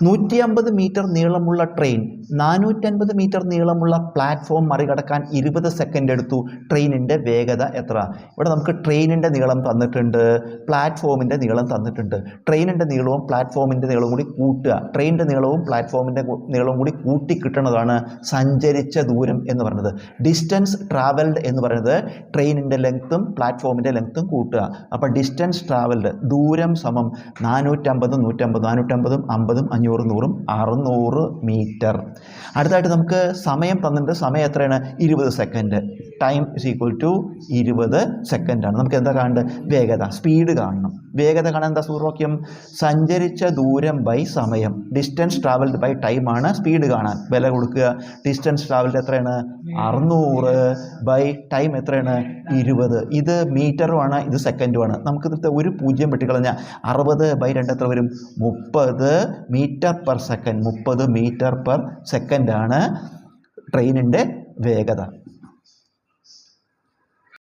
150 metre നീളമുള്ള train 450 metre നീളമുള്ള platform മറികടക്കാൻ 20 സെക്കൻഡ് എടുത്തു. ട്രെയിനിൻ്റെ വേഗത എത്ര? ഇവിടെ നമുക്ക് ട്രെയിനിൻ്റെ നീളം തന്നിട്ടുണ്ട്, പ്ലാറ്റ്ഫോമിൻ്റെ നീളം തന്നിട്ടുണ്ട്. ട്രെയിനിൻ്റെ നീളവും പ്ലാറ്റ്ഫോമിൻ്റെ നീളവും കൂടി കൂട്ടുക. ട്രെയിനിൻ്റെ നീളവും പ്ലാറ്റ്ഫോമിൻ്റെ നീളവും കൂടി കൂട്ടി കിട്ടുന്നതാണ് സഞ്ചരിച്ച ദൂരം എന്ന് പറയുന്നത്. ഡിസ്റ്റൻസ് ട്രാവൽഡ് എന്ന് പറയുന്നത് ട്രെയിനിൻ്റെ ലെങ്ത്തും പ്ലാറ്റ്ഫോമിൻ്റെ ലെങ്ത്തും കൂട്ടുക. അപ്പോൾ ഡിസ്റ്റൻസ് ട്രാവൽഡ് ദൂരം സമം 450 150 450 50 500 100 600 മീറ്റർ. അടുത്തായിട്ട് നമുക്ക് സമയം തന്നിട്ടുണ്ട്. സമയം എത്രയാണ്? 20 second. Time is equal to 20 സെക്കൻഡാണ്. നമുക്ക് എന്താ കാണേണ്ടത്? വേഗത, സ്പീഡ് കാണണം. വേഗത കാണാൻ എന്താ സൂത്രവാക്യം? സഞ്ചരിച്ച ദൂരം ബൈ സമയം. ഡിസ്റ്റൻസ് ട്രാവൽഡ് ബൈ ടൈമാണ് സ്പീഡ് കാണാൻ. വില കൊടുക്കുക. ഡിസ്റ്റൻസ് ട്രാവൽഡ് എത്രയാണ്? 600 ബൈ ടൈം എത്രയാണ്? 20. ഇത് മീറ്ററുമാണ്, ഇത് സെക്കൻഡുമാണ്. നമുക്കിതിലത്തെ ഒരു 0 വെട്ടിക്കളഞ്ഞാൽ 60 ബൈ 2 എത്ര വരും? 30 metre per second. 30 metre per സെക്കൻഡാണ് ട്രെയിനിൻ്റെ വേഗത.